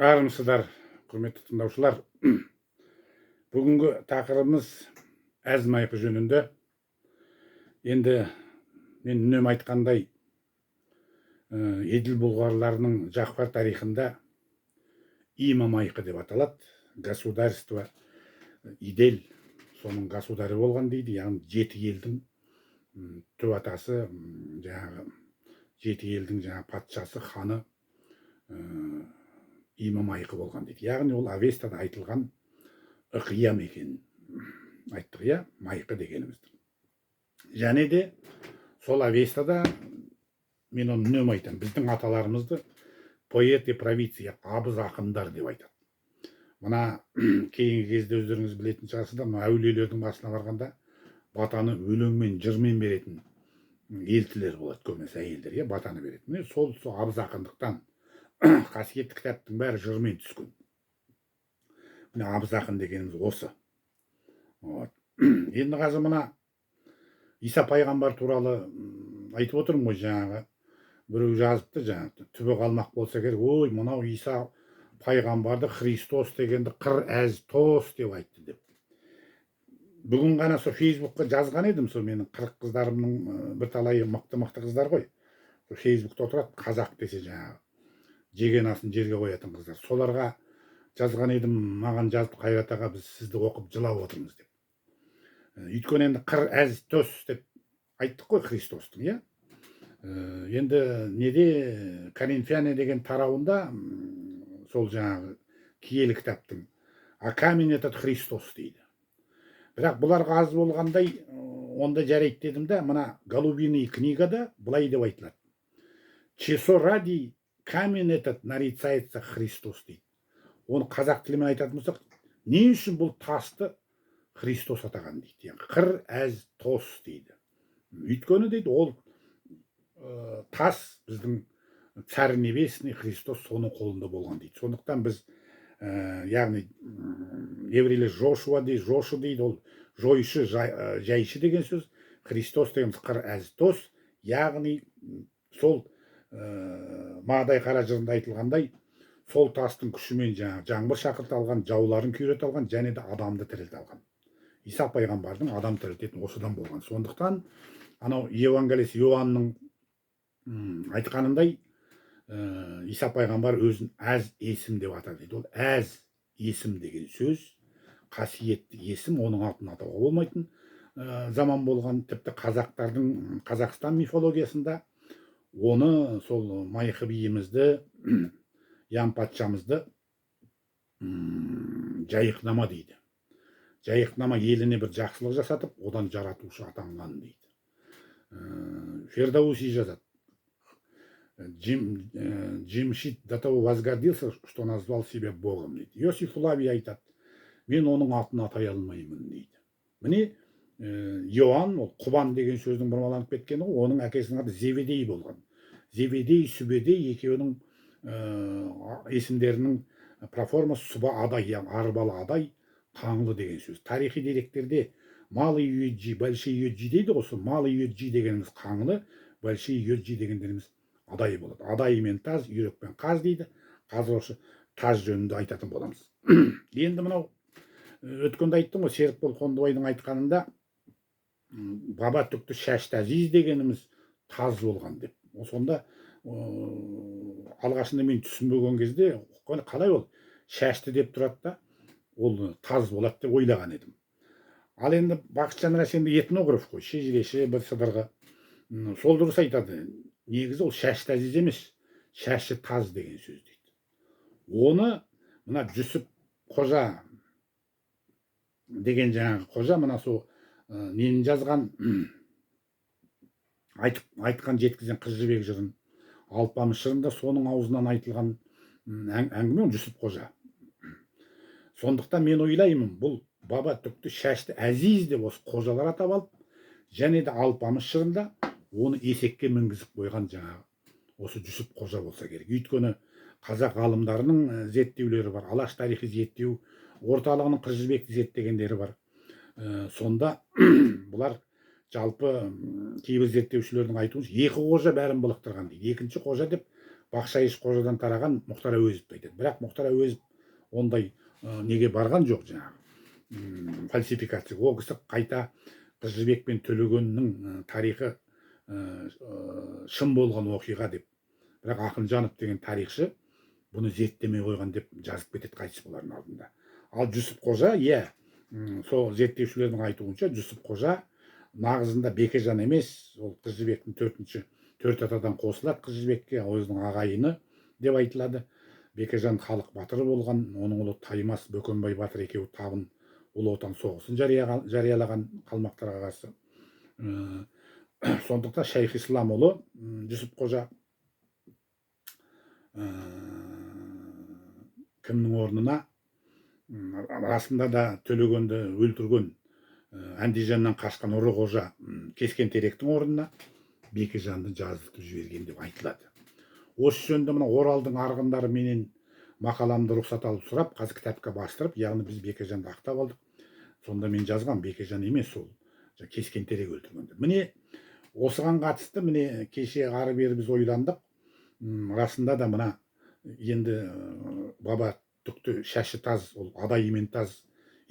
Армысыздар, құрметті тыңдаушылар. Бүгінгі тақырыбымыз әз майқы жөнінде. Енді мен үнемі айтқандай, еділ бұлғарларының жақпар тарихында има майқы деп аталады. Государство идель соның государі болған дейді. Яғни жеті елдің түп атасы, жаңағы жеті елдің жаңағы патшасы, ханы има майқы болған дейді. Яғни ол Авестада айтылған ықиям екенін айттық, иә, майқы дегенімізді. Және де сол Авестада мен оны үнемі айтамын, біздің аталарымызды поэт и правитель, абыз ақындар деп айтады. Мына кейінгі кезде өздеріңіз білетін шығарсыздар, мына әулиелердің басына барғанда батаны өлеңмен, жырмен беретін елтілер болады, көбінесе әйелдер, иә, батаны береді. Міне сол абыз ақындықтан қасиетті кітаптың бәрі жырмен түскен. Міне абыз ақын дегеніміз осы. Енді қазір мына Иса пайғамбар туралы айтып отырмын ғой, жаңағы біреу жазыпты, жаңағы түбі қалмақ болса керек, ой, мынау Иса пайғамбарды Христос дегенді қыр әз тос деп айтты деп. Бүгін ғана сол Фейсбукқа жазған едім, сол менің қырық қыздарымның бірталайы мықты қыздар ғой. Фейсбукта отырады, қазақ десе жаңағы жеген асын жерге қоятын қыздар. Соларға жазған едім, маған жазып, Қайрат аға, біз сізді оқып жылап отырмыз деп. Өйткені енді қыр әз тос деп айттық қой Христостың, иә. Енді неде Коринфяне деген тарауында сол жаңағы киелі кітаптың камень этот Христос дейді. Бірақ бұларға аз болғандай, онда жарайды дедім да, мына Голубиный книгада былай деп айтылады. Чесо ради камень этот нарицается Христос дейді. Оны қазақ тілімен айтатын болсақ, не үшін бұл тасты Христос атаған дейді. Қыр әз тос дейді. Өйткені дейді, ол тас біздің Царь Небесный Христос соның қолында болған дейді. Сондықтан біз, яғни еврейлер Жошуа дейді, Жошу дейді, ол жойшы, жайшы деген сөз. Христос деген қыр әз тос, яғни сол Мағдай қара жырында айтылғандай, сол тастың күшімен жаңбыр шақырта алған, жауларын күйрете алған, және де адамды тірілте алған. Иса пайғамбардың адам тірілтетін осыдан болған. Сондықтан анау Евангелист Иоанның айтқанындай, Иса пайғамбар өзін әз есім деп атады дейді. Ол әз есім деген сөз, қасиетті есім, оның атын атауға болмайтын заман болған. Тіпті қазақтардың, Қазақстан мифологиясында оны сол майқы биімізді, Ян патшамызды жайықнама дейді. Жайықнама еліне бір жақсылық жасатып, одан жаратушы атанған дейді. Фердауси жазады. Джимшит до того возгордился, что назвал себя Богом дейді. Иосиф Флавий айтады, мен оның атын атай алмаймын дейді. Міне Иоанн, ол Құбан деген сөздің бұрмаланып кеткені ғой, оның әкесінің аты Зеведей болған. Зеведей, Сүбедей екеуінің есімдерінің проформасы Сұба адай, арбалы адай, қаңлы деген сөз. Тарихи деректерде Малый Юэджи, Большой Юэджи дейді. Осы Малый Юэджи дегеніміз қаңлы, Большой Юэджи дегендеріміз адай болады. Адай мен таз, үйрек пен қаз дейді. Қазір осы таз жөнінде айтатын боламыз. Енді мынау өткенде айттым ғой, Серікбол Қондыбайдың айтқанында баба түкті шашты әзиз дегеніміз таз болған деп. Сонда алғашында мен түсінбеген кезде, қалай ол шашты деп тұрады да, ол таз болады деп ойлаған едім. Ал енді Бақытжан Рәсенбек этнограф қой, шежіреші, бір сыдырғы. Сол дұрыс айтады. Негізі ол шашты әзиз емес, шашы таз деген сөз дейді. Оны мына Жүсіп Қожа деген жаңағы қожа, мына сол нені жазған, айтқан жеткізген Қыз жібек жырын, Алпамыс жырында соның аузынан айтылған әңгіме Жүсіп Қожа. Сондықтан мен ойлаймын, бұл баба түкті шашты әзиз деп осы қожалар атап алып, және де Алпамыс жырында оны есекке мінгізіп қойған жаңағы осы Жүсіп Қожа болса керек. Өйткені қазақ ғалымдарының зерттеулері бар, Алаш тарихи зерттеу орталығының Қыз жібекті зерттегендері бар. Сонда бұлар жалпы кейбір зерттеушілердің айтуынша екі қожа бәрін былықтырған дейді. Екінші қожа деп Бақшайыш қожадан тараған Мұхтар Әуезовті айтады. Бірақ Мұхтар Әуезов ондай неге барған жоқ жаңағы фальсификация. Ол кісі қайта Қыз Жібек пен Төлегеннің тарихы шын болған оқиға деп. Бірақ Ақынжанов деген тарихшы бұны зерттемей қойған деп жазып кетеді қайтыс болардың алдында. Ал Жүсіп Қожа, сол зерттеушілердің айтуынша Жүсіп Қожа нағызында Бекежан емес, ол Қыз Жібектің төрт атадан қосылады Қыз Жібекке, өзінің ағайыны деп айтылады. Бекежан халық батыры болған, оның ұлы Таймас Бөкенбай батыр екеуі табын ұлы отан соғысын жариялаған қалмақтарға қарсы. Сондықтан Шайх Ислам ұлы Жүсіп Қожа кімнің орнына, расында да Төлегенді өлтірген Андижаннан қашқан ұры қожа Кескентеректің орнына Бекежанды жаздыртып жіберген деп айтылады. Осы жөнінде мына Оралдың арғындары менен мақаламды рұқсат алып сұрап, қазір кітапқа бастырып, яғни біз Бекежанды ақтап алдық. Сонда мен жазған Бекежан емес, ол Кескентерек өлтірген деп. Міне осыған қатысты міне кеше ары бері біз ойландық. Расында да мына енді баба түкті шашы таз, ол адай мен таз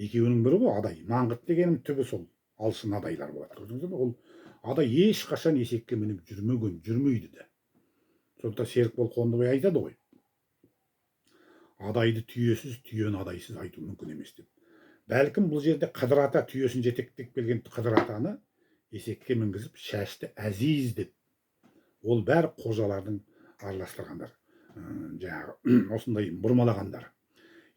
екеуінің бірі ғой. Адай маңғыт дегенім түбі сол алшын адайлар болады. Көрдіңіз бе? Ол адай ешқашан есекке мініп жүрмейді де. Сондықтан Серікбол Қондыбай айтады ғой, адайды түйесіз, түйені адайсыз айту мүмкін емес деп. Бәлкім бұл жерде Қыдыр ата түйесін жетектеп келген Қыдыр атаны есекке мінгізіп шашты әзиз деп. Ол бәрі қожалардың араластырғандар, жаңағы осындай бұрмалағандар.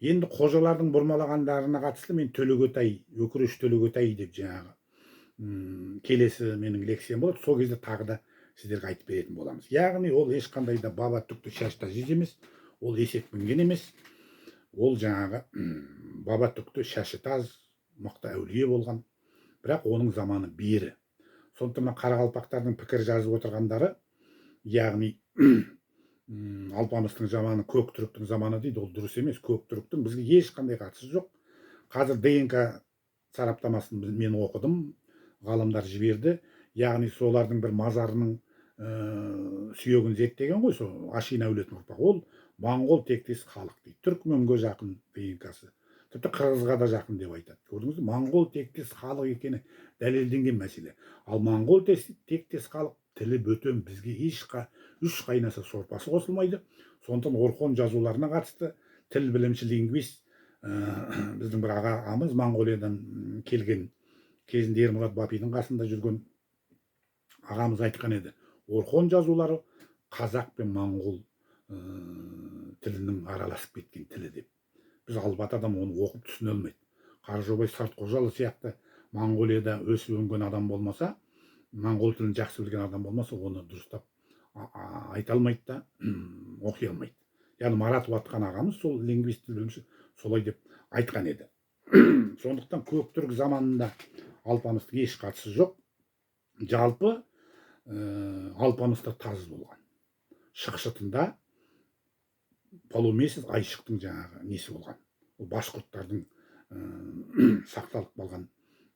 Енді қожалардың бұрмалағандарына қатысты мен Төлегөтай, Өкіреш Төлегөтай деп жаңағы келесі менің лекциям болады. Сол кезде тағы да сіздерге айтып беретін боламыз. Яғни ол ешқандай да баба түкті шашта жез емес, ол есек мінген емес. Ол жаңағы баба түкті шашы таз, мықты әулие болған. Бірақ оның заманы бері. Сондықтан қарақалпақтардың пікір жазып отырғандары, яғни Алпамыстың заманы көк түріктің заманы дейді, ол дұрыс емес. Көк түріктің бізге ешқандай қатысы жоқ. Қазір ДНК сараптамасын мен оқыдым, ғалымдар жіберді. Яғни солардың бір мазарының сүйегін зерттеген ғой, сол Ашин әулетінің ұрпағы. Ол моңғол тектес халық дейді. Түркменге жақын ДНК-сы. Тіпті қырғызға да жақын деп айтады. Көрдіңіз бе? Моңғол тектес халық екені дәлелденген мәселе. Ал моңғол тектес халық тілі бөтен, бізге үш қайнаса сорпасы қосылмайды. Сондықтан Орхон жазуларына қатысты тіл білімші лингвист біздің бір ағамыз Моңғолиядан келген кезінде Ермұрат Бапидің қасында жүрген ағамыз айтқан еді. Орхон жазулары қазақ пен моңғол тілінің араласып кеткен тілі деп. Біз албат адам оны оқып түсіне алмайды. Қаржобай Сартқожалы сияқты Моңғолияда өсіп өнген адам болмаса, моңғол тілін жақсы білген адам болмаса, оны дұрыстап айта алмайды да, оқи алмайды. Яғни Маратов атқан ағамыз сол лингвист тіл білімші солай деп айтқан еді. Сондықтан көк түрік заманында Алпамыстың еш қатысы жоқ. Жалпы Алпамыста таз болған. Шықшытында Полумесяц Айшықтың жаңағы несі болған. Ол башқұрттардың сақталып қалған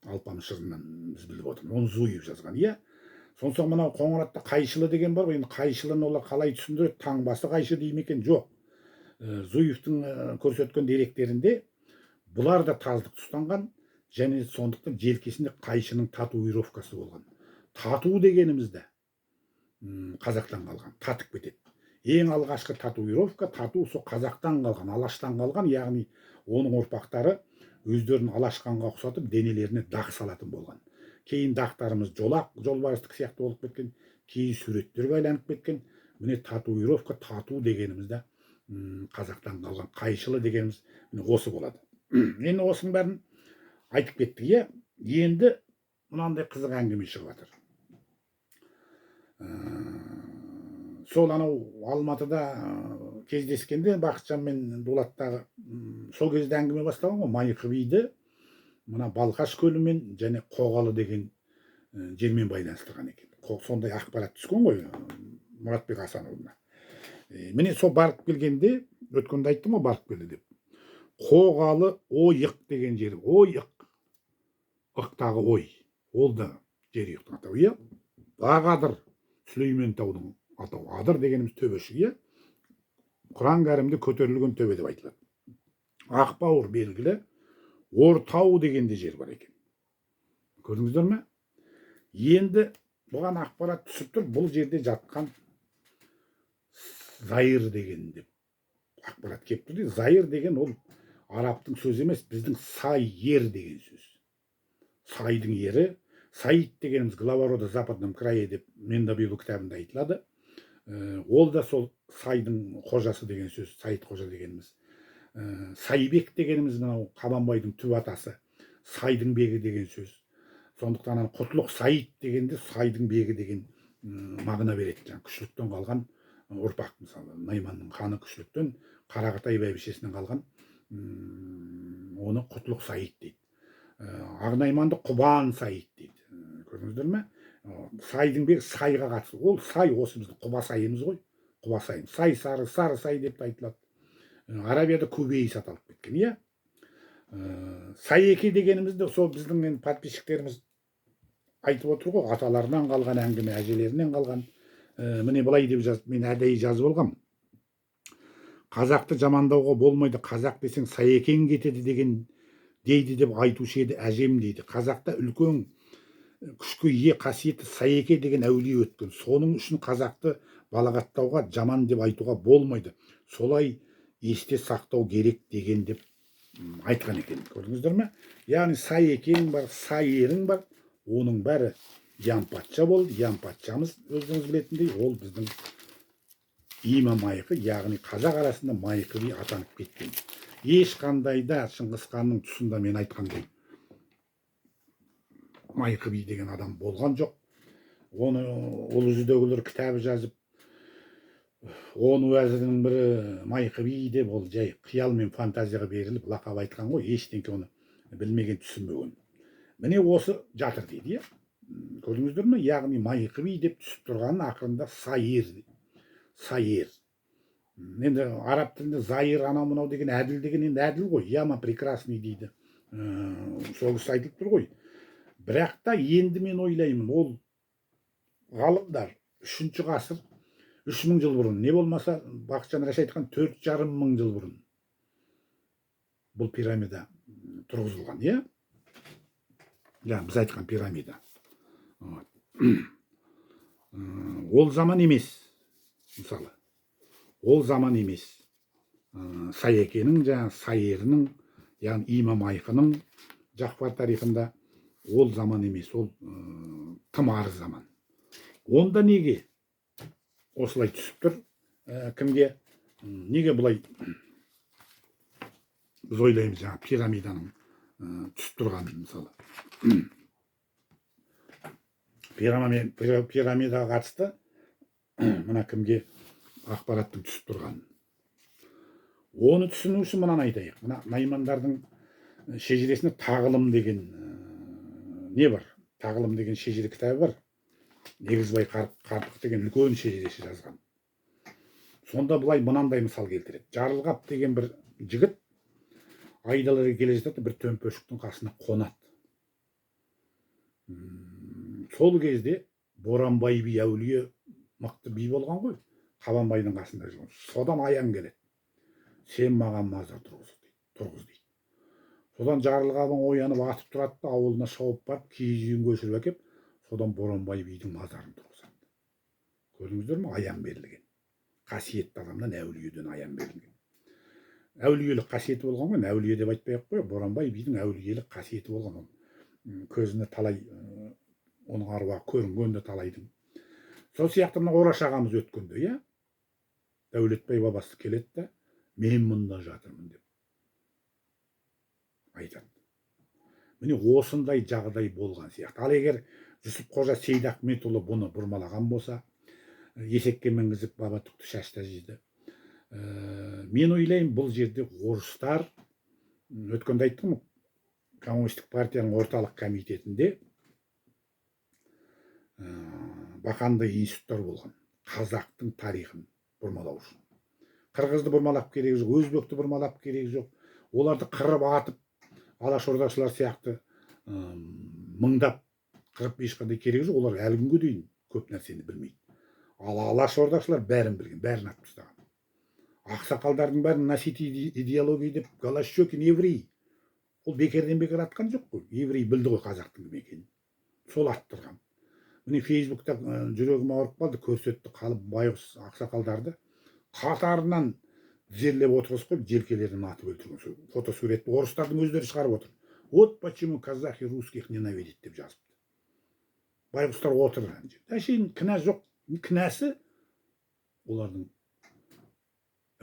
Алпамыс жырынан біз біліп отырмыз. Оны Зуев жазған, иә. Сонсоң мынау Қоңыратта Қайшылы деген бар ғой. Енді Қайшылыны олар қалай түсіндіреді? Таңбасы қайшы дей ме екен? Жоқ. Зуевтің көрсеткен деректерінде бұлар да таздық тұстанған, және сондықтан желкесінде қайшының татуировкасы болған. Тату дегенімізді қазақтан қалған, татып кетеді. Ең алғашқы татуировка, тату сол қазақтан қалған, алаштан қалған, яғни оның ұрпақтары өздерін алашқанға ұқсатып денелеріне дақ салатын болған. Кейін дақтарымыз жолақ, жолбарыстық сияқты болып кеткен, кейін суреттерге айланып кеткен. Міне татуировка, тату дегенімізді қазақтан қалған, қайшылы дегеніміз осы болады. Енді осының бәрін айтып кеттік. Енді мынандай қызық әңгіме шығып жатыр. Сол анау Алматыда кездескенде Бақытжан мен Дулаттағы сол кезде әңгіме басталған ғой. Майқы биді мына Балқаш көлімен және Қоғалы деген жермен байланыстырған екен. Сондай ақпарат түскен ғой Мұратбек Асанұлына. Міне сол барып келгенде, өткенде айттым ғой барып келді деп. Қоғалы ойық деген жер. Ойық. Ықтағы ой. Ол да жер ұйықтың атауы. Бағадыр Сүлеймен таудың атауы. Адыр дегеніміз төбешік. Құран кәрімде көтерілген төбе деп айтылады. Ақбауыр белгілі Ортау дегенде жер бар екен. Көрдіңіздер ме? Енді бұған ақпарат түсіп тұр, бұл жерде жатқан Зайыр деген деп ақпарат келіп тұр дейді. Зайыр деген ол арабтың сөзі емес, біздің сайер деген сөз. Сайдың ері, Саид дегеніміз глава рода западном крае деп Мендабилу кітабында айтылады. Ол да сол сайдың қожасы деген сөз, Саид қожа дегеніміз. Сайбек дегеніміз мынау Қабанбайдың түп атасы, сайдың бегі деген сөз. Сондықтан Құтлық Саид дегенде сайдың бегі деген мағына береді. Жаңа күшліктен қалған ұрпақ, мысалы Найманның ханы күшліктен, Қарақатай бәйбішесінен қалған оны Құтлық Саид дейді. Ағнайманды Құбан Саид дейді. Көрдіңіздер ме? Сайдың бегі сайға қатысы. Ол сай осы біздің Құба сайымыз ғой. Құба сайымыз. Сай сары, сары сай деп айтылады. Арабияда көбейіс аталып кеткен, иә. Сайеке дегенімізді сол біздің подписчиктеріміз айтып отыр ғой, аталарынан қалған әңгіме, әжелерінен қалған. Міне былай деп жазып, мен әдейі жазып алғам. Қазақты жамандауға болмайды, қазақ десең Сайекең кетеді деген дейді деп айтушы еді әжем дейді. Қазақта үлкен күшке ие қасиеті Сайеке деген әулие өткен. Соның үшін қазақты балағаттауға, жаман деп айтуға болмайды. Солай есте сақтау керек деген деп айтқан екен. Көрдіңіздер ме? Яғни Сайекең бар, Сайерің бар. Оның бәрі Ян патша болды. Ян патшамыз өзіңіз білетіндей, ол біздің Има Майқы, яғни қазақ арасында Майқы би атанып кеткен. Ешқандай да Шыңғыс ханның тұсында мен айтқандай Майқы би деген адам болған жоқ. Оны ұлы жүздегілер кітабы жазып, оны уәзірінің бірі Майқы би деп, ол жай қиял мен фантазияға беріліп лақап айтқан ғой, ештеңке оны білмеген, түсінбеген. Міне осы жатыр дейді, иә. Көрдіңіздер ме? Яғни Майқы би деп түсіп тұрғанын ақырында Сайер. Енді араб тілінде Зайыр анау мынау деген әділ деген енді әділ ғой. Яма прекрасный дейді. Сол кісі айтылып тұр ғой. Бірақ та енді мен ойлаймын, ол ғалымдар 3-ші ғасыр 3000 жыл бұрын, не болмаса Бақытжан Рашид айтқан 4,5 жыл бұрын бұл пирамида тұрғызылған, иә? Біз айтқан пирамида. Ол заман емес, мысалы. Ол заман емес. Сайекенің, Сайерінің, яғни Има Майқының Жақпар тарихында ол заман емес, ол тым ары заман. Онда неге осылай түсіп тұр? Кімге? Неге бұлай біз ойлаймыз, пирамиданың түсіп тұрғанын, мысалы. Пирамидаға қатысты мына кімге ақпараттың түсіп тұрғанын. Оны түсіну үшін мынаны айтайық. Мына Наймандардың шежіресінде Тағылым деген не бар? Тағылым деген шежіре кітабы бар. Негізбай Қарпық деген үлкен шежіресі жазған. Сонда бұлай мынандай мысал келтіреді. Жарылғап деген бір жігіт айдалаға келе жатады, бір төмпешіктің қасына қонады. Сол кезде Боранбай би әулие мықты би болған ғой. Қабанбайдың қасында жүрген. Содан аян келеді. Сен маған мазар тұрғыз дейді. Содан Жарылғабың оянып атып тұрады да, ауылына шауып барып, киіз үйін көшіріп әкеп, содан Боранбай бидің мазарын тұрғызады. Көрдіңіздер ме? Аян берілген. Қасиетті адамнан, әулиеден аян берілген. Әулиелік қасиеті болған ғой, әулие деп айтпай-ақ қой, Боранбай бидің әулиелік қасиеті болған. Көзіне талай, оның аруағы көрінгенде талайдың. Сол сияқты мына Ораш ағамыз өткенде, иә? Дәулетбай бабасы келеді да, мен мұнда жатырмын деп айтады. Міне осындай жағдай болған сияқты. Ал егер Жүсіп қожа Сейдахметұлы бұны бұрмалаған болса, есекке мінгізіп баба түкті шашта жейді. Мен ойлаймын, бұл жерде орыстар, өткенде айттым, коммунистік партияның орталық комитетінде бақандай институттар болған. Қазақтың тарихын бұрмалау үшін. Қырғызды бұрмалап керегі жоқ, өзбекті бұрмалап керегі жоқ. Оларды қырып атып, алашордашылар сияқты мыңдап қырып ешқандай керегі жоқ. Олар әлі күнге дейін көп нәрсені білмейді. Ал алашордашылар бәрін білген, бәрін атып тастаған. ақсақалдардың бәрін носитель идеологии деп Голощекин еврей. Ол бекерден бекер атқан жоқ қой. Еврей білді ғой қазақтың кім екенін. Сол аттырған. Міне Фейсбукта жүрегім ауырып қалды, көрсетті қалып байғұс ақсақалдарды қатарынан тізерлеп отырғызып қойып желкелерін атып өлтірген. Сол фотосуретті орыстардың өздері шығарып отыр. Вот почему казахи русских ненавидит деп жазыпты. Байғұстар отыр. Әшейін кінә жоқ. Кінәсі олардың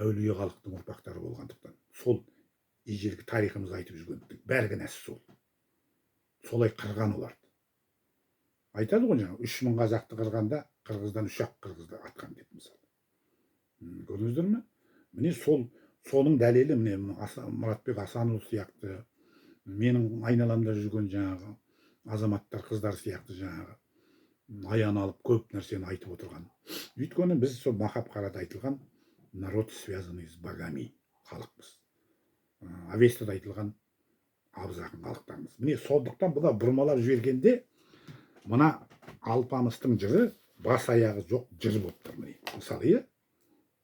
әулие халықтың ұрпақтары болғандықтан. Сол ежелгі тарихымыз айтып жүргендіктен бәрі кінәсі сол. Солай қырған оларды. Айтады ғой жаңа 3000 қазақты қырғанда қырғыздан 3-ақ қырғызды атқан деп мысалы. Көрдіңіздер ме? Міне соның дәлелі міне Мұратбек Асанұлы сияқты, менің айналамда жүрген жаңағы азаматтар, қыздар сияқты жаңағы аян алып көп нәрсені айтып отырған. Өйткені біз сол Махабхарата айтылған народ связанный с богами халықпыз. Авестада айтылған абыз ақын халықтарымыз. Міне сондықтан бұда бұрмалап жібергенде мына Алпамыстың жыры бас аяғы жоқ жыр болып тұр. Міне мысалы,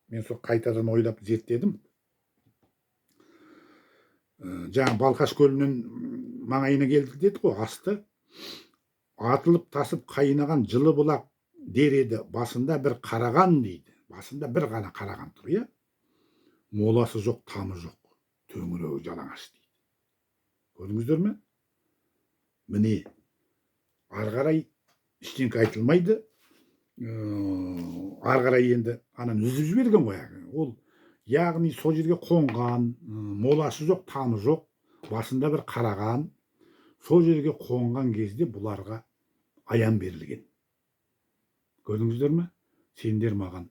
мен сол қайтадан ойлап зерттедім. Жаңа Балқаш көлінен маңайына келдік деді ғой, асты. Атылып тасып қайнаған жылы бұлақ дер еді, басында бір қараған дейді. Басында бір ғана қараған тұр, моласы жоқ, тамы жоқ, төңірегі жалаңаш дейді. Көрдіңіздер ме? Міне, ары қарай ештеңе айтылмайды. Ары қарай енді анан үзіп жіберген ғой. Ол яғни сол жерге қонған, моласы жоқ, тамы жоқ, басында бір қараған, сол жерге қонған кезде бұларға аян берілген. Көрдіңіздер ме? Сендер маған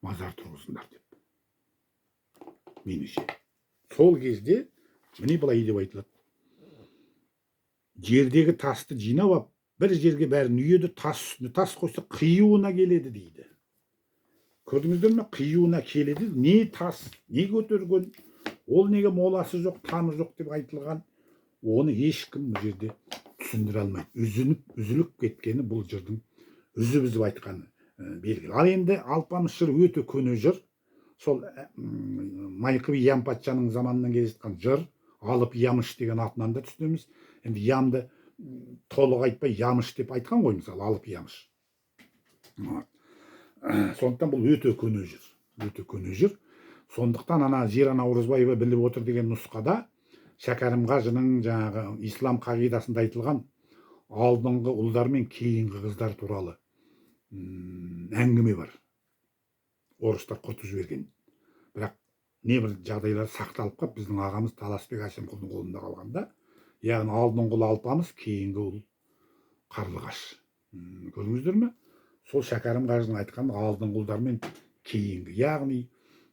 мазар тұрғызыңдар деп. Меніңше. Сол кезде міне былай деп айтылады. Жердегі тасты жинап алып, бір жерге бәрін үйеді, тас үстіне тас қойса қиюына келеді дейді. Көрдіңіздер ме? Қиюына келеді. Не тас, не көтерген, ол неге моласы жоқ, тамы жоқ деп айтылған, оны ешкім бұл жерде түсіндіре алмайды. Үзіліп кеткені бұл жырдың үзіп айтқаны белгілі. Ал енді Алпамыс жыры өте көне жыр. Сол Майқы би Ям патшаның заманынан келе жатқан жыр. Алып Ямыш деген атынан да түсінеміз. Енді Ямды толық айтпай Ямыш деп айтқан ғой, мысалы, Алып Ямыш. Сондықтан бұл өте көне жыр. Өте көне жыр. Сондықтан ана Зира Наурызбаева біліп отыр деген нұсқада Шәкәрім қажының жаңағы ислам қағидасында айтылған алдыңғы ұлдар мен кейінгі қыздар туралы әңгіме бар. Орыстар құртып жіберген. Бірақ небір жағдайлар сақталып қалып, біздің ағамыз Таласбек Әшімқұлдың қолында қалғанда, яғни алдыңғы ұл Алпамыс, кейінгі ұл Қарлығаш. Көрдіңіздер ме? Сол Шәкәрім қажының айтқан алдыңғы ұлдар мен кейінгі, яғни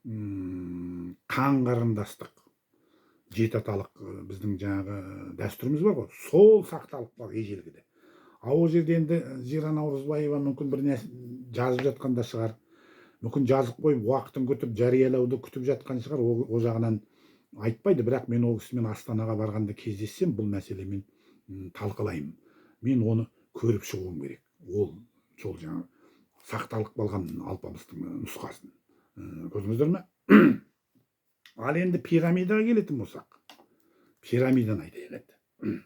қан қарындастық, жеті аталық біздің жаңағы дәстүріміз бар ғой, сол сақталып қалып ежелгіде. Ол жерде енді Зира Наурызбаева мүмкін бір жазып жатқанда шығар, мүмкін жазып қойып уақытын күтіп жариялауды күтіп жатқан шығар, о жағынан айтпайды. Бірақ мен ол кісімен Астанаға барғанда кездессем, бұл мәселемен талқылаймын. Мен оны көріп шығуым керек. Ол сол жаңа сақталып қалған Алпамыстың нұсқасын. Көрдіңіздер ме? Ал енді пирамидаға келетін болсақ, пирамиданы айтайық енді.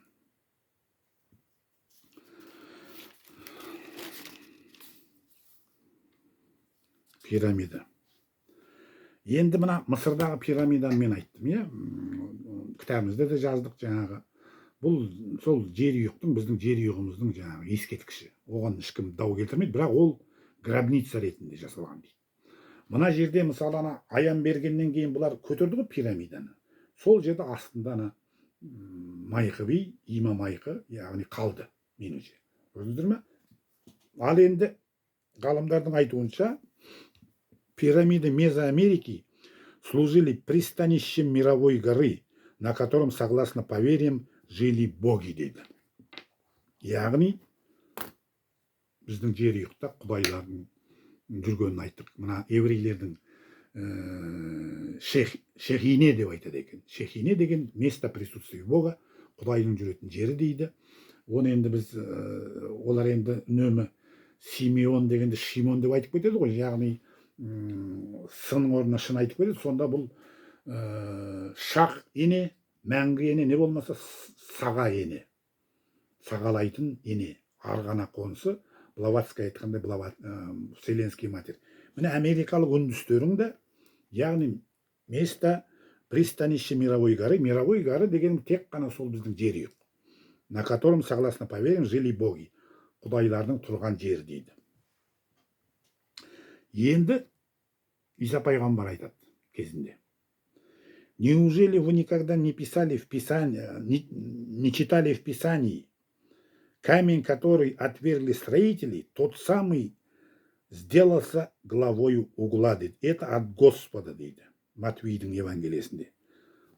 Пирамида. Енді мына Мысырдағы пирамиданы мен айттым, кітабымызда да жаздық жаңағы. Бұл сол жерұйықтың, біздің жерұйығымыздың жаңағы ескерткіші. Оған ешкім дау келтірмейді, бірақ ол гробница ретінде жасалған дейді. Мына жерде мысалы ана аян бергеннен кейін бұлар көтерді ғой пирамиданы. Сол жерде астында ана Майқы би, имам Майқы, яғни қалды меніңше. Көрдіңіздер ме? Ал енді ғалымдардың айтуынша пирамиды Мезоамерики служили пристанищем мировой горы, на котором, согласно поверьям, жили боги дейді. Яғни біздің жерұйықта құдайлардың жүргенін айттық. Мына еврейлердің Шехине деп айтады екен. Шехине деген место присутствия Бога, құдайдың жүретін жері дейді. Оны енді біз, олар енді үнемі Симеон дегенде Шимон деп айтып кетеді ғой. Яғни сынның орнына шын айтып береді. Сонда бұл шақ ене, мәңгі ене, не болмаса саға ене, сағалайтын ене, арғана қонысы, Блаватская айтқандай, Вселенский матерь. Міне америкалық үндістерің де, яғни место пристанище мировой горы. Мировой горы деген тек қана сол біздің жер үйік, на котором, согласно поверьям, жили боги. Құдайлардың тұрған жер дейді. Енді Иса пайғамбар айтады кезінде. Неужели вы никогда не писали в Писании, не читали в Писании, камень, который отвергли строители, тот самый сделался главою угла, дейді. Это от Господа, дейді. Матвейдің Евангелиесінде.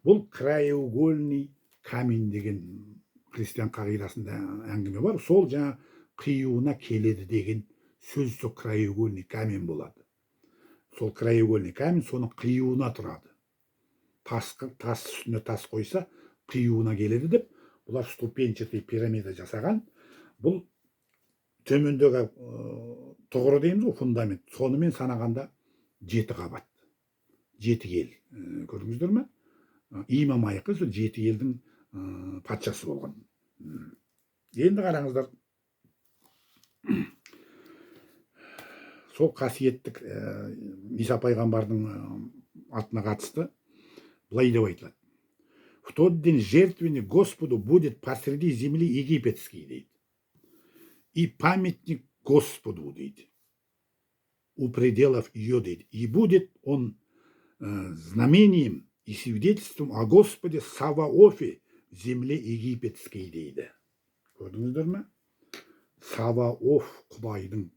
Бұл краеугольный камень деген христиан қағидасында әңгіме бар. Сол жаңа қиюына келеді деген сөз, сол краеугольный камень болады. Сол краеугольный камень соның қиюына тұрады. Тас үстіне тас қойса қиюына келеді деп, бұлар ступенчатый пирамида жасаған. Бұл төмендегі тұғыры дейміз ғой, фундамент. Сонымен санағанда 7 қабат, 7 ел. Көрдіңіздер ме? Имам Айқы сол 7 елдің патшасы болған. Енді қараңыздар, сол қасиеттік Иса пайғамбардың атына қатысты былай деп айтылады. В тот день жертвенник Господу будет посреди земли египетский, дейді. И памятник Господу, дейді, у пределов ее, дейді. И будет он знамением и свидетельством о Господе Саваофе в земле египетской, дейді. Көрдіңіздер ме? Саваоф құдайдың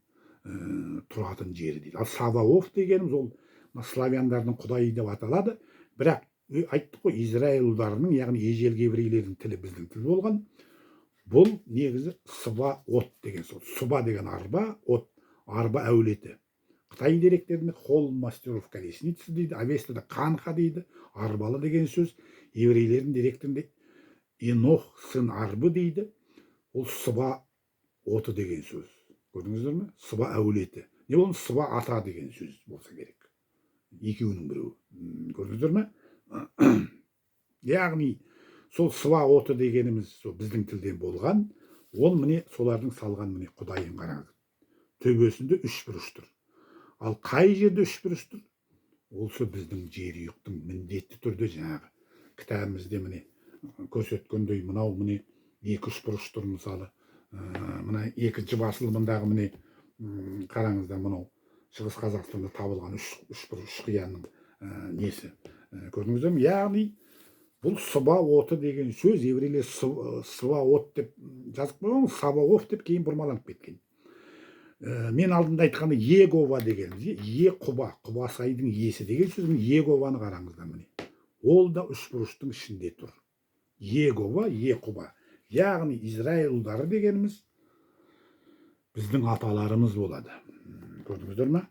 тұратын жері, дейді. Ал Саваоф дегеніміз ол славяндардың құдайы деп аталады. Бірақ айттық қой, Израиль ұлдарының, яғни ежелгі еврейлердің тілі біздің тіл болған. Бұл негізі Сыба-от деген сол. Сыба деген арба, от арба әулеті. Қытай деректерінде холм мастеров колесницы дейді, Авестада қанха дейді, арбалы деген сөз. Еврейлердің деректерінде Енох сын арбы дейді. Ол Сыба оты деген сөз. Көрдіңіздер ме? Сыба әулеті. Не болмаса Сыба ата деген сөз болса керек. Екеуінің біреуі. Көрдіңіздер ме? Яғни сол Сыба оты дегеніміз біздің тілден болған. Ол міне солардың салған міне құдайын қараңыз. Төбесінде 3 бұрыш тұр. Ал қай жерде 3 бұрыш тұр? Ол сол біздің жер үйіктің міндетті түрде жаңағы кітабымызда міне көрсеткендей мынау міне 2-3 бұрыш тұр мысалы. Мына 2-ші басылымындағы міне қараңыздар, мынау Шығыс Қазақстанда табылған 3 бұрыш қиянның несі. Көрдіңіздер ме? Яғни бұл Сыба оты деген сөз еврейлер Сыба от деп жазып қойған, Саваоф деп кейін бұрмаланып кеткен. Мен алдында айтқанда Егова дегеніміз, Құба, Құбасайдың иесі деген сөз. Егованы қараңыздар міне. Ол да 3 бұрыштың ішінде тұр. Егова, Құба. Яғни Израиль ұлдары дегеніміз біздің аталарымыз болады. Көрдіңіздер ме?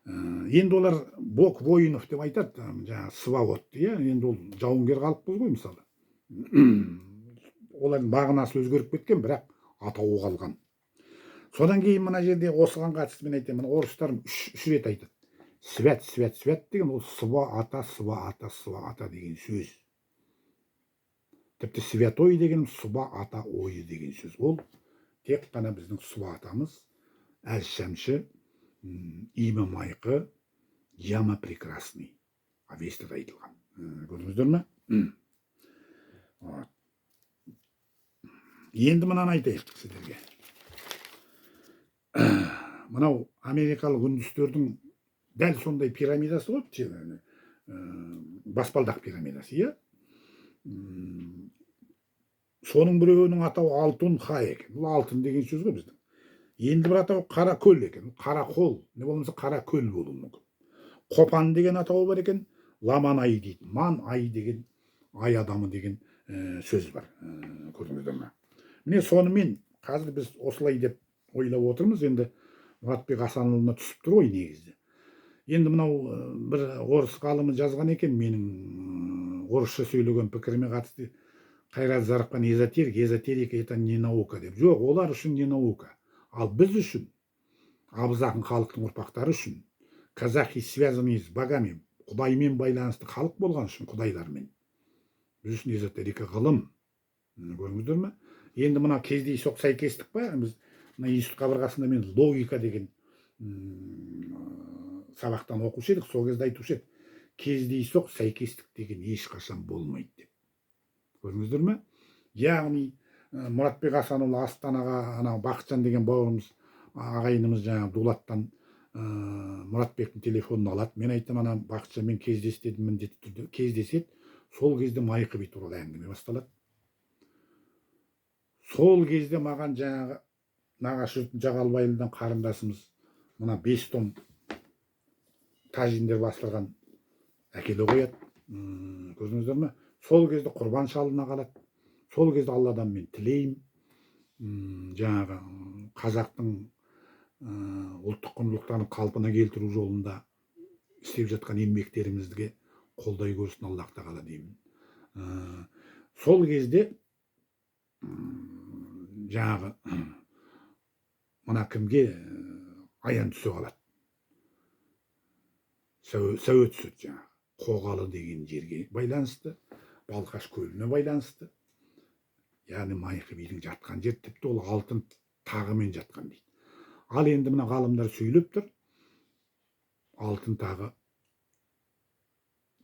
Енді олар Бог воинов деп айтады, жаңа Сываот, енді ол жауынгер қалыппыз ғой мысалы. Олардың мағынасы өзгеріп кеткен, бірақ атауы қалған. Содан кейін мына жерде осыған қатысты мен айтайын, орыстарым 3 рет айтады. Свят, свят, свят деген ол Сыва ата, Сыва ата, Сыва ата деген сөз. Тіпті святой деген Сыва ата ойы деген сөз. Ол тек қана біздің Сыва атамыз, Әл-Шәмші, Имам Айқы, Яма прекрасный. Авестада айтылған. Көрдіңіздер ме? Енді мынаны айтайық сіздерге. Мынау америкалық үндістердің дәл сондай пирамидасы ғой, баспалдақ пирамидасы, соның біреуінің атауы алтын ха екен. Бұл алтын деген сөз ғой біздің. Енді бір атауы қара көл екен. Қара қол, не болмаса қара көл болуы мүмкін. Қопан деген атауы бар екен. Ламан ай дейді. Ман ай деген, ай адамы деген сөз бар. Көрдіңіздер ме? Міне сонымен қазір біз осылай деп ойлап отырмыз. Енді Мұратбек Асанұлына түсіп тұр ғой негізі. Енді мынау бір орыс ғалымы жазған екен, менің орысша сөйлеген пікіріме қатысты. Қайрат Зарықпан эзотерика это не наука деп. Жоқ, олар үшін не наука. Ал біз үшін абыз ақын халықтың ұрпақтары үшін казахи связанные с богами, құдаймен байланысты халық болған үшін құдайлармен біз үшін эзотерика ғылым. Көрдіңіздер ме? Енді мына кездейсоқ сәйкестік па? Біз мына институт қабырғасында мен логика деген сабақтан оқушы едік. Сол кезде айтушы еді, кездейсоқ сәйкестік деген ешқашан болмайды деп. Көрдіңіздер ме? Яғни Мұратбек Асанұлы Астанаға анау Бақытжан деген бауырымыз ағайынымыз жаңағы Дулаттан Мұратбектің телефонын алады. Мен айттым, ана Бақытжанмен кездесті дедім, міндетті түрде кездеседі. Сол кезде Майқы би туралы әңгіме басталады. Сол кезде маған жаңағы нағашы Жағалбайұлдан қарындасымыз мына 5 том тажиндер басылған әкеле қояды. Көрдіңіздер ме? Сол кезде құрбан шалына қалады. Сол кезде Алладан мен тілеймін, жаңағы қазақтың ұлттық құндылықтарын қалпына келтіру жолында істеп жатқан еңбектерімізге қолдай көрсін Аллах тағала деймін. Сол кезде жаңағы мына кімге аян түсе қалады. Сәуе түседі жаңағы. Қоғалы деген жерге байланысты, Балқаш көліне байланысты. Яғни Майқы бидің жатқан жер тіпті ол алтын тағымен жатқан дейді. Ал енді мына ғалымдар сөйлеп тұр, алтын тағы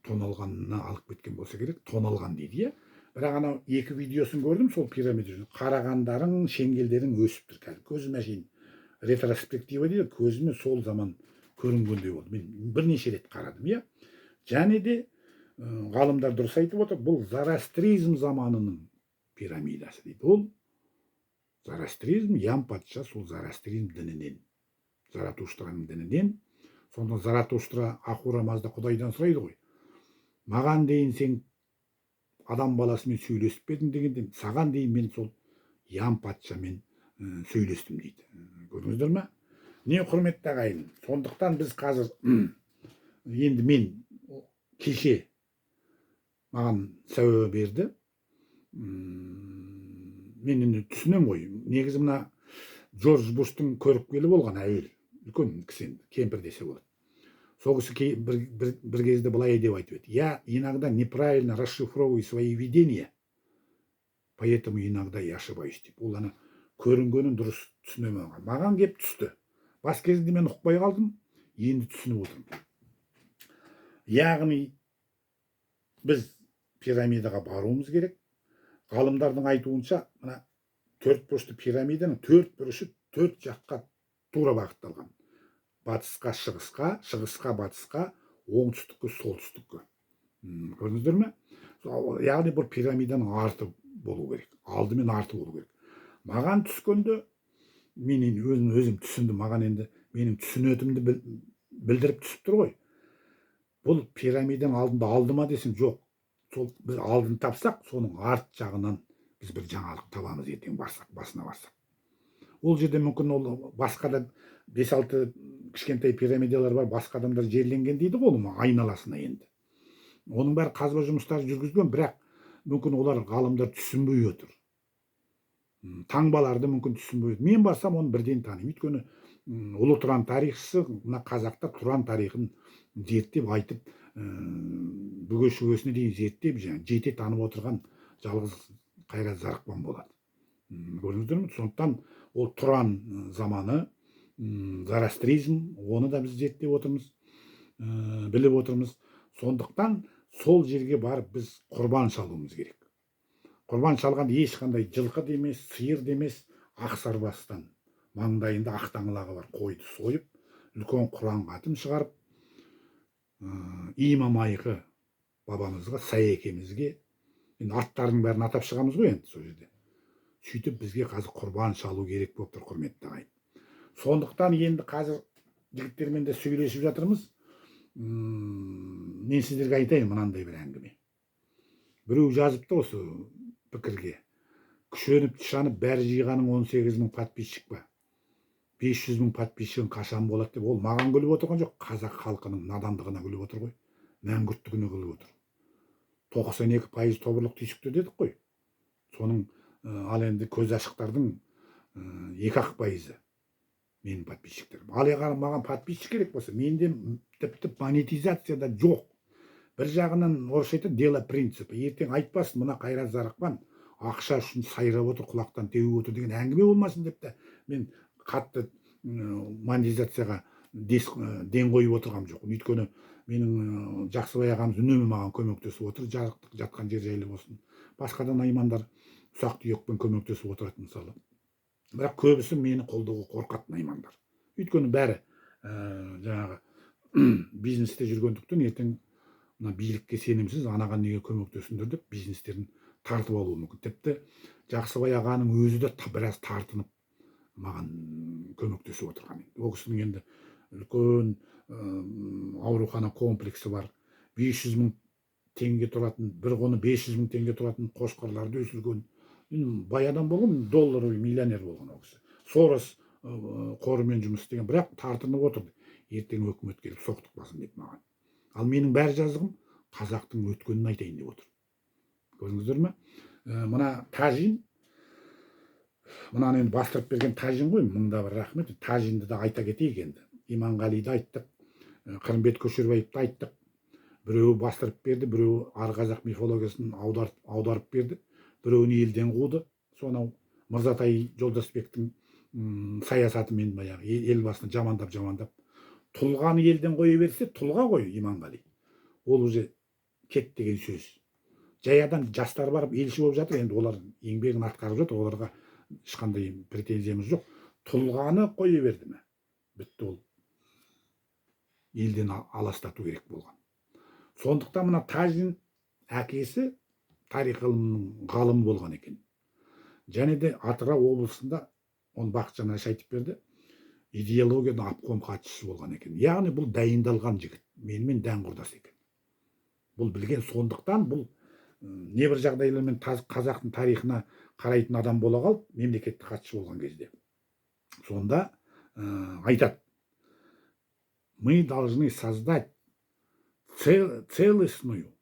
тоналғанына алып кеткен болса керек, тоналған дейді. Бірақ анау екі видеосын көрдім, сол пирамида. Қарағандарың, шеңгелдерің өсіп тұр. Қазір көзіме шейін ретроспектива дейді, көзіме сол заман көрінгендей болды. Мен бірнеше рет қарадым, және де ғалымдар дұрыс айтып отыр, бұл Зарастризм заманының пирамидасы дейді. Ол Зарастризм, Ян патша сол Зарастризм дінінен, Заратуштраның дінінен. Сонда Заратуштра Ахура Мазда Құдайдан сұрайды ғой, маған дейін сен адам баласымен сөйлесіп бедің дегенде, саған дейін мен сол Ян патшамен сөйлестім дейді. Көрдіңіздер ме? Не құрметті ағайын. Сондықтан біз қазір енді мен кеше маған сәуе берді. Мен енді түсінем ғой. Негізі мына Джордж Буштың көріпкелі болған әйел. Үлкен кісі, кемпір десе болады. Сол кісі бір кезде былай деп айтып еді. Я иногда неправильно расшифровываю свои видения, поэтому иногда я ошибаюсь деп. Ол ана көрінгенін дұрыс түсінемін. Маған кеп түсті. Бас кезінде мен ұқпай қалдым, енді түсініп отырмын. Яғни біз пирамидаға баруымыз керек. Ғалымдардың айтуынша, мына төрт бұрышты пирамиданың төрт бұрышы төрт жаққа тура бағытталған. Батысқа, шығысқа, шығысқа, батысқа, оңтүстікке, солтүстікке. Көрдіңіздер ме? Яғни бұл пирамиданың арты болу керек. Алдымен арты болу керек. Маған түскенде, мен өзім түсіндім, маған енді менің түсінетімді білдіріп түсіп тұр ғой. Бұл пирамиданың алдында алды ма десем, жоқ. Сол біз алдын тапсақ, соның арт жағынан біз бір жаңалық табамыз ертең барсақ, басына барсақ. Ол жерде мүмкін ол басқа да 5-6 кішкентай пирамидалар бар, басқа адамдар жерленген дейді ғой, айналасына енді. Оның бәрі қазба жұмыстары жүргізген, бірақ мүмкін олар ғалымдар түсінбей отыр. Таңбаларды мүмкін түсінбей отыр. Мен барсам оны бірден танимын. Өйткені ұлы Тұран тарихшысы мына қазақта Тұран тарихын зерттеп айтып, бүге-шүгесіне дейін зерттеп, жете танып отырған жалғыз Қайрат Зарықбан болады. Көрдіңіздер ме? Сондықтан ол Тұран заманы, Зарастризм, оны да біз зерттеп отырмыз, біліп отырмыз. Сондықтан сол жерге барып біз құрбан шалуымыз керек. Құрбан шалған ешқандай жылқы демес, сиыр демес, ақсарбастан маңдайында ақ таңылағы бар қойды сойып, үлкен Құран хатым шығарып, Имам Майқы бабамызға, Саекемізге, енді аттардың бәрін атап шығамыз ғой енді сол жерде. Сөйтіп бізге қазір құрбан шалу керек болып тұр, құрметті ағайын. Сондықтан енді қазір жігіттермен де сөйлесіп жатырмыз. Мен сіздерге айтайын мынандай бір әңгіме. Біреу жазыпты осы пікірге. Күшеніп тұшанып бәрі жиғаның 18.000 подписчик па? 500.000 подписчигің қашан болады деп. Ол маған күліп отырған жоқ, қазақ халқының надандығына күліп отыр ғой, мәңгүрттігіне күліп отыр. 92% тобырлық түйсікті дедік қой. Соның ал енді көз ашықтардың 2-ақ пайызы. менің подписчиктерім. Ал егер маған подписчик керек болса, менде тіпті монетизацияда жоқ. Бір жағынан орысша айтады дело принципа. Ертең айтпасын, мына Қайрат Зарықпан ақша үшін сайрап отыр, құлақтан теуіп отыр деген әңгіме болмасын деп та мен қатты монетизацияға ден қойып отырғам жоқ. Өйткені менің Жақсыбай ағамыз үнемі маған көмектесіп отыр. Жарықтық жатқан жер жайлы болсын. Басқадан аймандар ұсақ түйекпен көмектесіп отырады мысалы. Бірақ көбісі мені қолдауға қорқатын аймандар. Өйткені бәрі жаңағы бизнесте жүргендіктен ертең мына билікке сенімсіз, анаған неге көмектесіңдер деп бизнестерін тартып алуы мүмкін. Тіпті Жақсыбай ағаның өзі де біраз тартынып маған көмектесіп отырған. Ол кісінің енді үлкен аурухана комплексі бар. 500 мың теңге тұратын, бір құны 500 мың теңге тұратын қошқарларды өсірген. Бай адам болған, долларовый миллионер болған ол кісі. Сорос қорымен жұмыс істеген, бірақ тартынып отырды. Ертең өкімет келіп соқтықпасын деп маған. Ал менің бәр жазығым қазақтың өткенін айтайын деп отыр. Көрдіңіздер ме? Мына Тажин, мынаны енді бастырып берген Тажин ғой, мыңда бір рахмет. Тажинді да айта кетейік енді. Иманғалиді айттық, Қырымбет Көшербаевты айттық. Біреуі бастырып берді, біреуі ар қазақ мифологиясын аударып берді. Біреуін елден қуды. Сонау Мырзатай Жолдасбектің саясатымен баяғы елбасыны жамандап. Тұлғаны елден қоя берсе, тұлға ғой Иманғали. Ол уже кет деген сөз. Жаядан жастар барып елші болып жатыр, енді олар еңбегін атқарып жатыр, оларға ешқандай претензиямыз жоқ. Тұлғаны қоя берді ме? Бітті, ол елден аластату керек болған. Сондықтан мына Тажин әкесі тарих ғылымының ғалымы болған екен. Және де Атырау облысында, оны Бақытжан Әш айтып берді, идеологияның обком хатшысы болған екен. Яғни бұл дайындалған жігіт, менімен дән құрдас екен. Бұл білген, сондықтан бұл небір жағдайлармен қазақтың тарихына қарайтын адам бола қалып, мемлекеттік хатшы болған кезде. Сонда айтады: мы должны создать целостную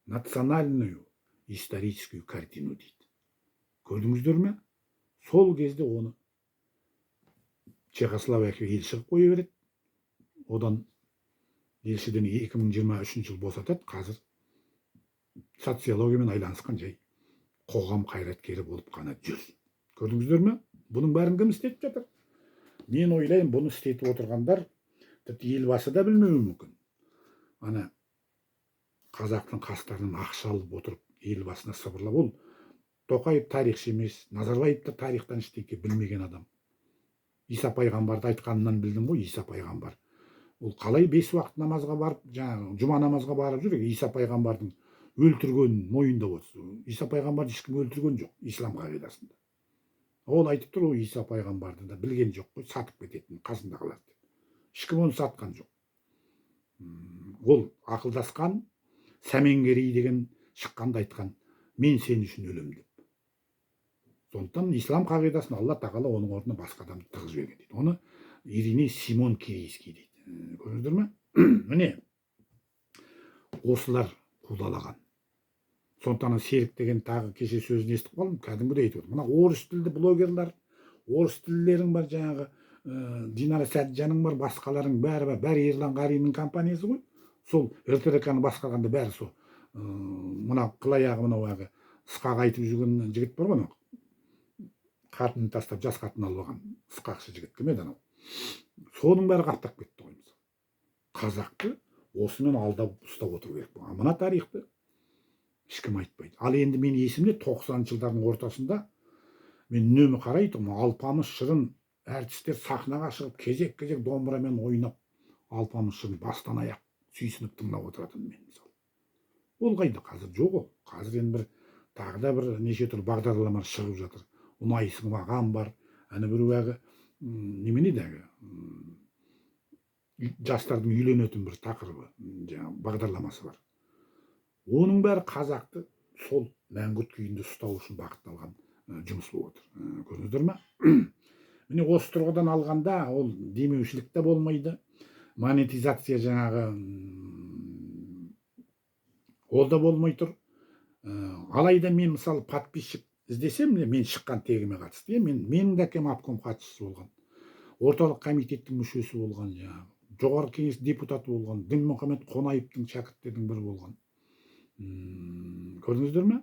национальную историческую картину дейді. Көрдіңіздер ме? Сол кезде оны Чехословакия елші қоя береді. Одан елшіден 2023 жыл босатады. Қазір социологиямен айланысқан жай қоғам қайраткері болып қана жүр. Көрдіңіздер ме? Бұның бәрін кім істетіп жатыр? Мен ойлаймын, бұны істетіп отырғандар тіпті елбасы да білмеуі мүмкін. Ана қазақтың қастарынан ақша алып отырып елбасына сыбырлап, ол Тоқаев тарихшы емес, Назарбаев та тарихтан ештеңе білмеген адам. Иса пайғамбарды айтқанынан білдім ғой. Иса пайғамбар ол қалай 5 уақыт намазға барып, жаңағы жұма намазға барып жүр, Иса пайғамбардың өлтіргенін мойындап отыр. Иса пайғамбарды ешкім өлтірген жоқ ислам қағидасында. Ол айтып тұр, ол Иса пайғамбарды да білген жоқ қой, сатып кететін қасындағылар деп. Ешкім оны сатқан жоқ. Ол ақылдасқан, Сәменгерей деген шыққанда айтқан: мен сен үшін өлем деп. Сондықтан ислам қағидасын Алла тағала оның орнына басқа адамды тығып жіберген дейді. Оны Ириней Симон Кирийский дейді. Көрдіңіздер ме? Міне осылар қудалаған. Сондықтан Серік деген тағы кеше сөзін естіп қалдым, кәдімгідей айтып отыр. Мына орыс тілді блогерлар, орыс тілділерің бар, жаңағы Динара Сәтжанның бар, басқаларың бәрі Ерлан Қариннің компаниясы ғой. Сол РТРК-ны басқарғанда бәрі сол. Мына қылаяғы, мынау ағы Ысқақ айтып жүрген жігіт бар ғой, қатынын тастап жас қатын алып алған Ысқақшы жігіт, кім еді анау? Соның бәрі қаптап кетті ғой. Қазақты осымен алдап ұстап отыру керек болған. Мына тарихты ешкім айтпайды. Ал енді мен есімде 90-шы жылдардың ортасында мен үнемі қарайтын, Алпамыс Шырын әртістер сахнаға шығып кезек-кезек домбырамен ойнап, Алпамыс Шырын бастан аяқ сүйсініп тыңдап отыратын мен мысалы. Ол қайда? Қазір жоқ ол. Қазір енді бір тағы да бір неше түрлі бағдарламалар шығып жатыр. Ұнайсың маған бар. Әні біреуі немене дәгі жастардың үйленетін бір тақырыбы, бағдарламасы бар. Оның бәрі қазақты сол мәңгүрт күйінде ұстау үшін бағытталған жұмыс болып отыр. Көрдіңіздер ме? Міне осы тұрғыдан алғанда ол демеушілік те болмайды. Монетизация жаңағы ол да болмай тұр. Алайда мен мысалы подписчик іздесем, мен шыққан тегіме қатысты. Менің де әкем обком хатшысы болған. орталық комитеттің мүшесі болған, жаңағы жоғарғы кеңес депутаты болған, Дінмұхамед Қонаевтың шәкірттердің бірі болған. Көрдіңіздер ме?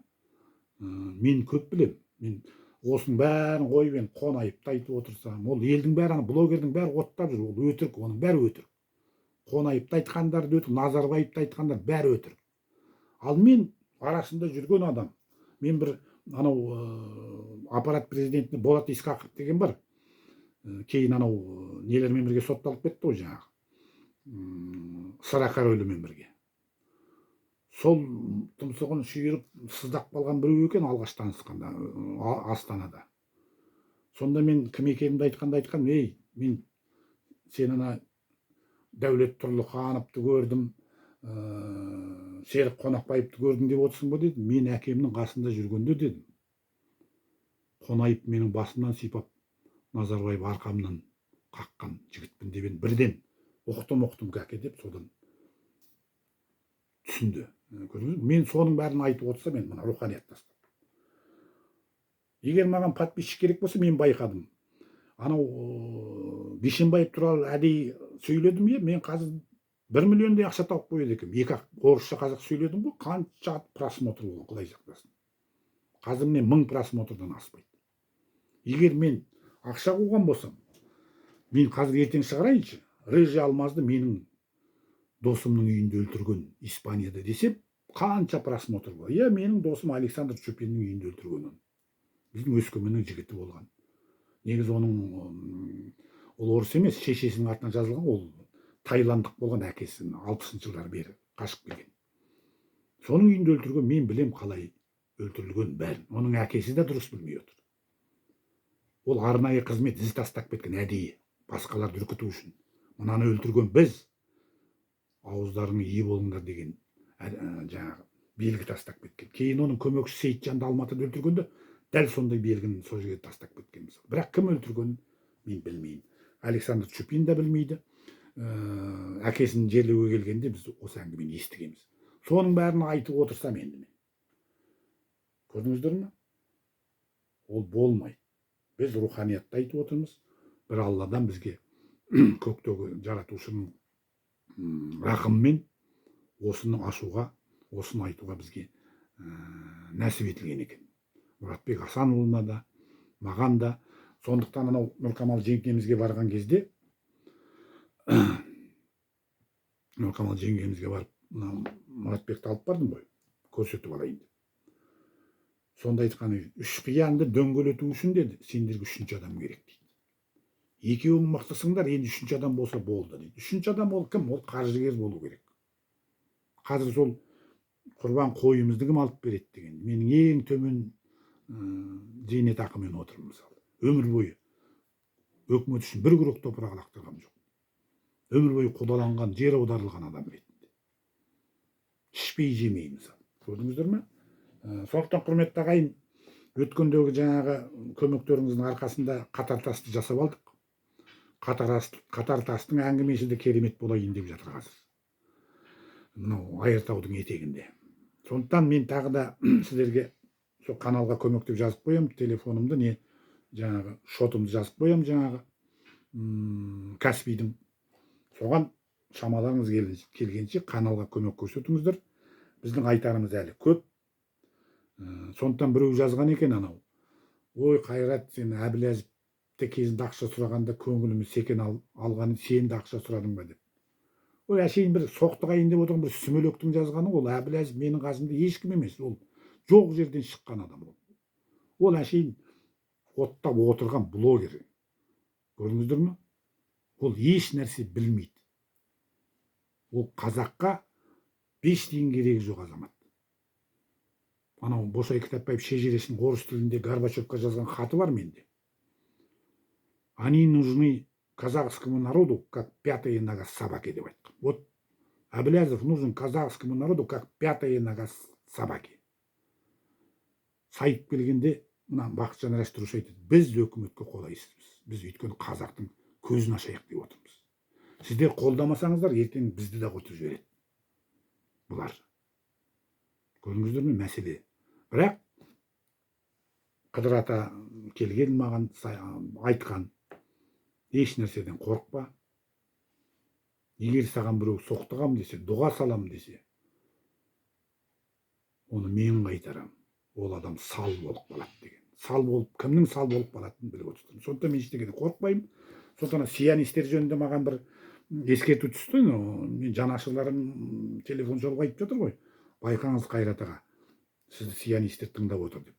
Мен көп білем. Мен осының бәрін қойып енді Қонаевты айтып отырсам, ол елдің бәрі, блогердің бәрі оттап жүр, ол өтірік, оның бәрі өтірік. Қонаевты айтқандар да өтірік, Назарбаевты айтқандар бәрі өтірік. Ал мен арасында жүрген адам, мен бір анау аппарат президентіне Болат Исқақов деген бар. Кейін анау нелермен бірге сотталып кетті ғой, жаңағы Сыра королімен бірге. Сол тұмсығын шүйіріп сыздап қалған біреу екен алғаш танысқанда Астанада. Сонда мен кім екенімді айтқан, ей, мен сен ана Дәулет Тұрлыхановты көрдім, Серік Қонақбаевты көрдім деп отырсың ба дедім. Мен әкемнің қасында жүргенде дедім. Қонаев менің басымнан сипап, Назарбаев арқамнан қаққан жігітпін деп бірден ұқтым кәке деп содан түсінді. Мен соның бәрін айтып отырса, мен мына руханият тастап. Егер маған подписчик керек болса, мен байқадым. Анау Бишімбаев туралы әдейі сөйледім, мен қазір 1 миллиондай ақша тауып қойды екем. Екі орысша қазақ сөйледім ғой, қанша просмотр болған, құдай сақтасын. Қазір міне 1000 просмотрдан аспайды. Егер мен ақша қуған болсам, мен қазір ертең шығарайыншы, Рыжий Алмазды менің досымның үйінде өлтірген Испанияда десем, қанша просмотр бар. Менің досым Александр Чупиннің үйінде өлтірген. Біздің Өскеменнің жігіті болған. Негізі оның ол орыс емес, шешесінің атынан жазылған, ол тайландық болған, әкесінің 60-шы жылдар бері қашып келген. Соның үйінде өлтірген, мен білем қалай өлтірілген бәрін. Оның әкесі де дұрыс білмей отыр. Ол арнайы қызмет із тастап кеткен әдейі, басқаларды үркіту үшін. Мынаны өлтірген біз, ауыздарыңа ие болыңдар деген жаңағы белгі тастап кеткен. Кейін оның көмекшісі Сейітжанды Алматыда өлтіргенде дәл сондай белгіні сол жерге тастап кеткен. Бірақ кім өлтіргенін мен білмеймін. Александр Чупин да білмейді. Әкесін жерлеуге келгенде біз осы әңгімені естігеміз. Соның бәрін айтып отырсам енді мен. Көрдіңіздер ме? Ол болмайды. Біз руханиятты айтып отырмыз. Бір Алладан бізге көктегі жаратушының рақыммен осыны ашуға, осыны айтуға бізге нәсіп етілген екен. Мұратбек Асанұлына да, маған да. Сондықтан анау Нұрқамал жеңгемізге барған кезде, Нұрқамал жеңгемізге барып, Мұратбекті алып бардым ғой, көрсетіп алайын деп. Сонда айтқаны, 3 қиянды дөңгелету үшін деді, сендерге 3-ші адам керек дейді. Екеуің мықтысыңдар, енді 3-ші адам болса болды дейді. 3-ші адам ол кім? Ол қаржыгер болу керек. Қазір сол құрбан қойымызды кім алып береді деген. Менің ең төмен зейнетақымен отырмын мысалы. Өмір бойы өкімет үшін бір күрек топырақ лақтырғам жоқ. Өмір бойы қудаланған, жер аударылған адам ретінде. Ішпей жемей мысалы. Көрдіңіздер ме? Сондықтан құрметті ағайын, өткендегі жаңағы көмектеріңіздің арқасында қатар тасты жасап алдық. Қатар тастың әңгімесі де керемет болайын деп жатыр қазір. Мынау Айыртаудың етегінде. Сондықтан мен тағы да сіздерге сол каналға көмектеп жазып қоям, телефонымды не жаңағы шотымды жазып қоям, жаңағы Каспийдің. Соған шамаларыңыз келгенше каналға көмек көрсетіңіздер. Біздің айтарымыз әлі көп. Сондықтан біреу жазған екен анау. Ой, Қайрат, сен Әбіләзовте кезінде ақша сұрағанда көңіліміз секен алғаны, сен де ақша сұрадың ба деп. Ой, әшейін бір соқтығайын деп отырған бір сүмелектің жазғаны, ол Әбіләзов менің қасымда ешкім емес, ол жоқ жерден шыққан адам ол. Ол әшейін оттап отырған блогер. Көрдіңіздер ме? Ол еш нәрсе білмейді. Ол қазаққа 5 тиын керегі жоқ азамат. Анау Босай Кітапбаев шежіресінің орыс тілінде Горбачевқа жазған хаты бар менде. Они нужны казахскому народу, как 5-я нога собаки деп айтқан. Вот Әбіләзов нужен казахскому народу, как 5-я нога собаки. Сайып келгенде, мына Бақытжан Рәшітұлы айтады, біз өкіметке қолайсызбыз. Біз өйткені қазақтың көзін ашайық деп отырмыз. Сіздер қолдамасаңыздар, ертең бізді де құртып жібереді. Бұлар. Көрдіңіздер ме мәселе? Бірақ Қыдыр ата келген маған айтқан, еш нәрседен қорықпа. Егер саған біреу соқтығам десе, дұға салам десе, оны мен қайтарам. Ол адам сал болып қалады деген. Сал болып, кімнің сал болып қалатынын біліп отырсың. Сондықтан мен ештеңеден қорықпаймын. Сондықтан сионистер жөнінде маған бір ескерту түсті. Мен жанашырларым телефон соғып айтып жатыр ғой. Байқаңыз Қайрат аға, сізді сионистер тыңдап отыр деп.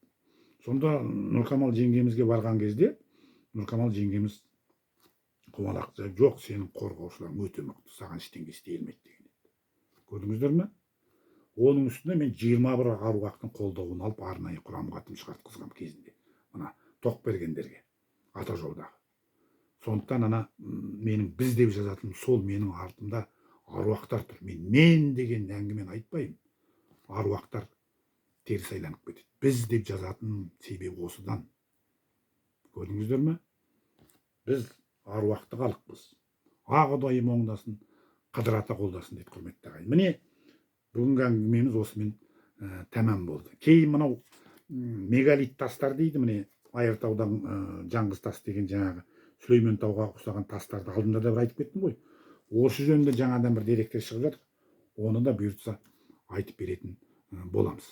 Сонда Нұркамал жеңгемізге барған кезде, Нұркамал жеңгеміз құмалақ жоқ, сенің қорғаушыларың өте мықты, саған ештеңе істей алмайды деген еді. Көрдіңіздер ме? Оның үстіне мен 21 аруақтың қолдауын алып арнайы құрамға атым шығартқызғам кезінде. Мына Тоқбергендерге, ата жолдағы. Сондықтан менің біз деп жазатыным сол, менің артымда аруақтар тұр. Мен деген әңгімені айтпаймын. Аруақтар теріс айланып кетеді. Біз деп жазатын себебі осыдан. Көрдіңіздер ме? Біз аруақты халықпыз. Ақ ұдайым оңдасын, Қыдыр ата қолдасын дейді, құрметті ағайын. Міне, бүгінгі әңгімеміз осымен тәмам болды. Кейін мынау мегалит тастар дейді, міне Айыртаудан Жаңғыз тас деген жаңағы Сүлеймен тауға ұқсаған тастарды алдында да бір айтып кеттім ғой. Осы жөнінде жаңадан бір деректер шығып жатыр. Оны да бұйыртса айтып беретін боламыз.